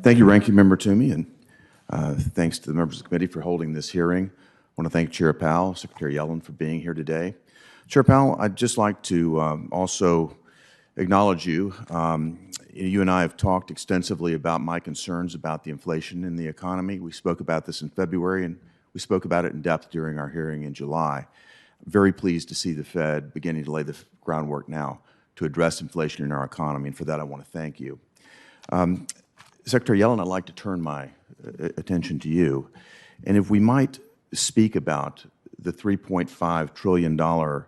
Thank you, Ranking Member Toomey, and thanks to the members of the committee for holding this hearing. I want to thank Chair Powell, Secretary Yellen for being here today. Chair Powell, I'd just like to also acknowledge you. You and I have talked extensively about my concerns about the inflation in the economy. We spoke about this in February, and we spoke about it in depth during our hearing in July. I'm very pleased to see the Fed beginning to lay the groundwork now to address inflation in our economy, and for that I want to thank you. Secretary Yellen, I'd like to turn my attention to you, and if we might speak about the $3.5 trillion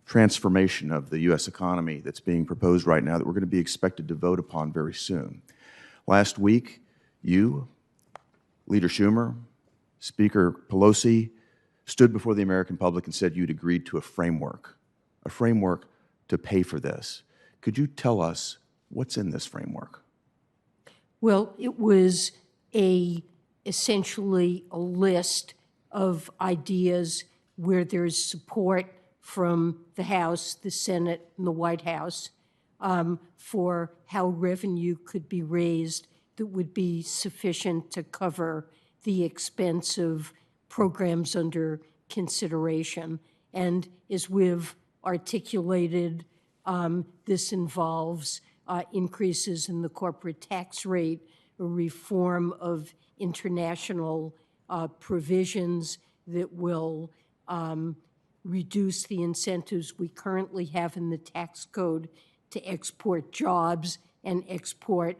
transformation of the U.S. economy that's being proposed right now that we're going to be expected to vote upon very soon. Last week, you, Leader Schumer, Speaker Pelosi, stood before the American public and said you'd agreed to a framework to pay for this. Could you tell us what's in this framework? Well, it was essentially a list of ideas where there's support from the House, the Senate, and the White House for how revenue could be raised that would be sufficient to cover the expense of programs under consideration. And as we've articulated, this involves increases in the corporate tax rate, a reform of international provisions that will reduce the incentives we currently have in the tax code to export jobs and export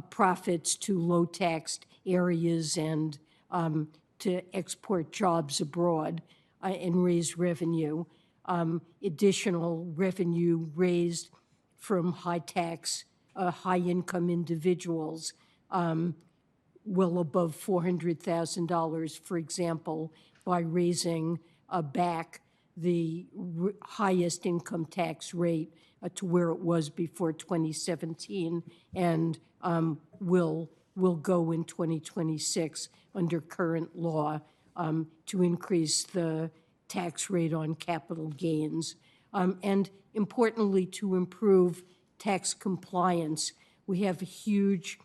profits to low-taxed areas and to export jobs abroad and raise revenue. Additional revenue raised from high-tax, high-income individuals, well above $400,000, for example, by raising back the highest income tax rate to where it was before 2017, and will go in 2026 under current law to increase the tax rate on capital gains. And importantly, to improve tax compliance. We have a huge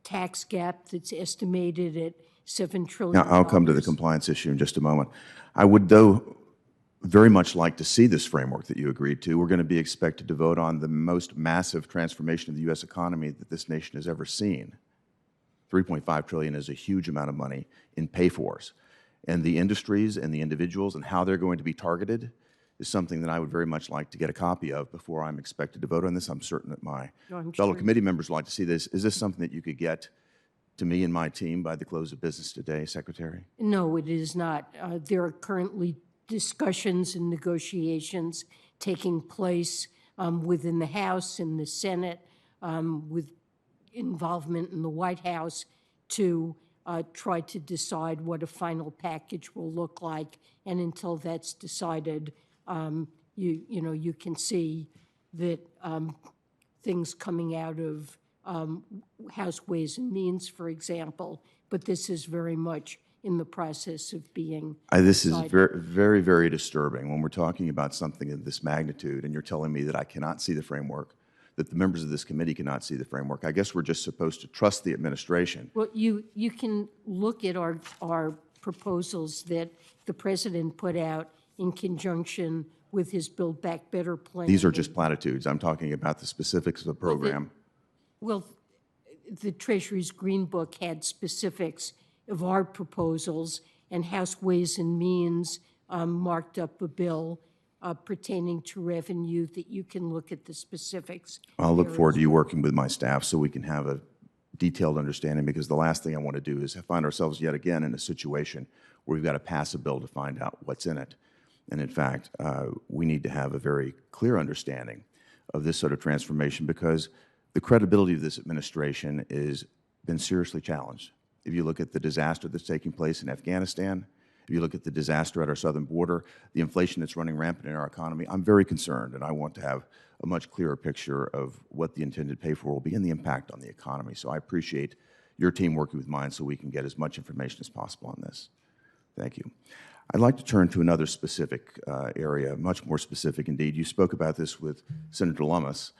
tax gap that's estimated at $7 trillion. Now, I'll come to the compliance issue in just a moment. I would, though, very much like to see this framework that you agreed to. We're going to be expected to vote on the most massive transformation of the U.S. economy that this nation has ever seen. $3.5 trillion is a huge amount of money in pay-fors. And the industries and the individuals and how they're going to be targeted is something that I would very much like to get a copy of before I'm expected to vote on this. I'm certain that my fellow committee members would like to see this. Is this something that you could get to me and my team by the close of business today, Secretary? No, it is not. There are currently discussions and negotiations taking place within the House and the Senate with involvement in the White House to try to decide what a final package will look like. And until that's decided, you can see that things coming out of House Ways and Means, for example, but this is very much in the process of being This is very, very, very disturbing when we're talking about something of this magnitude and you're telling me that I cannot see the framework, that the members of this committee cannot see the framework. I guess we're just supposed to trust the administration. Well, you can look at our proposals that the President put out in conjunction with his Build Back Better plan. These are just platitudes. I'm talking about the specifics of the program. Well, the Treasury's Green Book had specifics of our proposals, and House Ways and Means marked up a bill pertaining to revenue that you can look at the specifics. I'll look forward to you working with my staff so we can have a detailed understanding, because the last thing I want to do is find ourselves yet again in a situation where we've got to pass a bill to find out what's in it. And in fact, we need to have a very clear understanding of this sort of transformation, because the credibility of this administration has been seriously challenged. If you look at the disaster that's taking place in Afghanistan, if you look at the disaster at our southern border, the inflation that's running rampant in our economy, I'm very concerned, and I want to have a much clearer picture of what the intended pay for will be and the impact on the economy. So I appreciate your team working with mine so we can get as much information as possible on this. Thank you. I'd like to turn to another specific area, much more specific indeed. You spoke about this with Senator Lummis,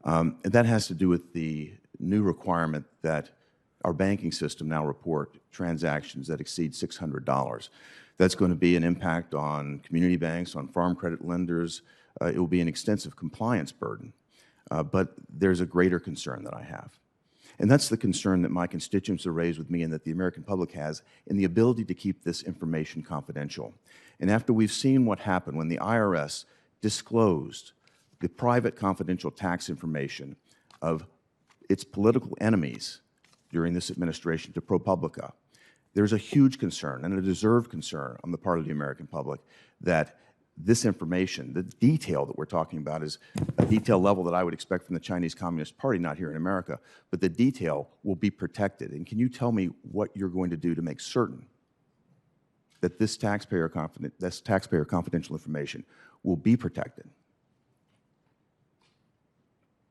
and that has to do with the new requirement that our banking system now report transactions that exceed $600. That's going to be an impact on community banks, on farm credit lenders. It will be an extensive compliance burden. But there's a greater concern that I have. And that's the concern that my constituents have raised with me and that the American public has in the ability to keep this information confidential. And after we've seen what happened when the IRS disclosed the private confidential tax information of its political enemies during this administration to ProPublica, there's a huge concern and a deserved concern on the part of the American public that this information, the detail that we're talking about is a detail level that I would expect from the Chinese Communist Party, not here in America, but the detail will be protected. And can you tell me what you're going to do to make certain that this taxpayer confidential information will be protected?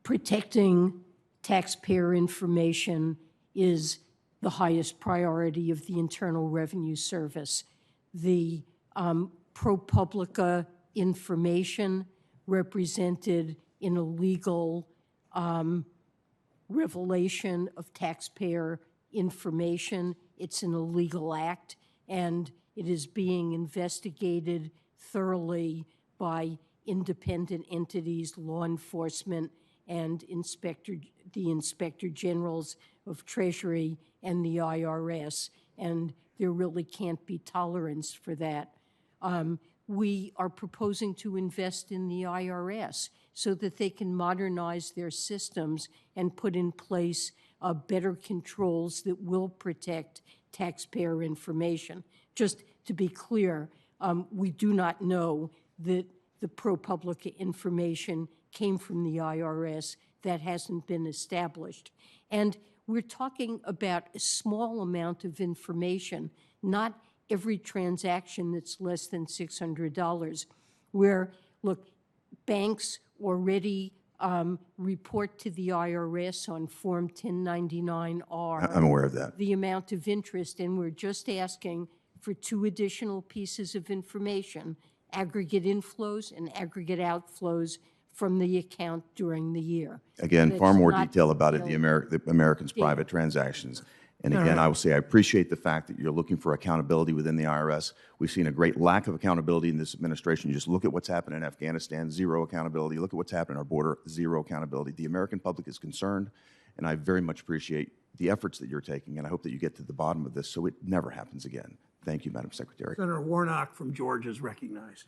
Protecting taxpayer information is the highest priority of the Internal Revenue Service. The ProPublica information represented in a legal revelation of taxpayer information. It's an illegal act, and it is being investigated thoroughly by independent entities, law enforcement, and the Inspector Generals of Treasury and the IRS, and there really can't be tolerance for that. We are proposing to invest in the IRS so that they can modernize their systems and put in place better controls that will protect taxpayer information. Just to be clear, we do not know that the ProPublica information came from the IRS. That hasn't been established. And we're talking about a small amount of information, not every transaction that's less than $600, where, look, banks already report to the IRS on Form 1099-R. I'm aware of that. The amount of interest, and we're just asking for 2 additional pieces of information, aggregate inflows and aggregate outflows from the account during the year. Again, far more detail about it, the Americans' private transactions. And again, I will say I appreciate the fact that you're looking for accountability within the IRS. We've seen a great lack of accountability in this administration. You just look at what's happened in Afghanistan, zero accountability. Look at what's happened at our border, zero accountability. The American public is concerned, and I very much appreciate the efforts that you're taking, and I hope that you get to the bottom of this so it never happens again. Thank you, Madam Secretary. Senator Warnock from Georgia is recognized.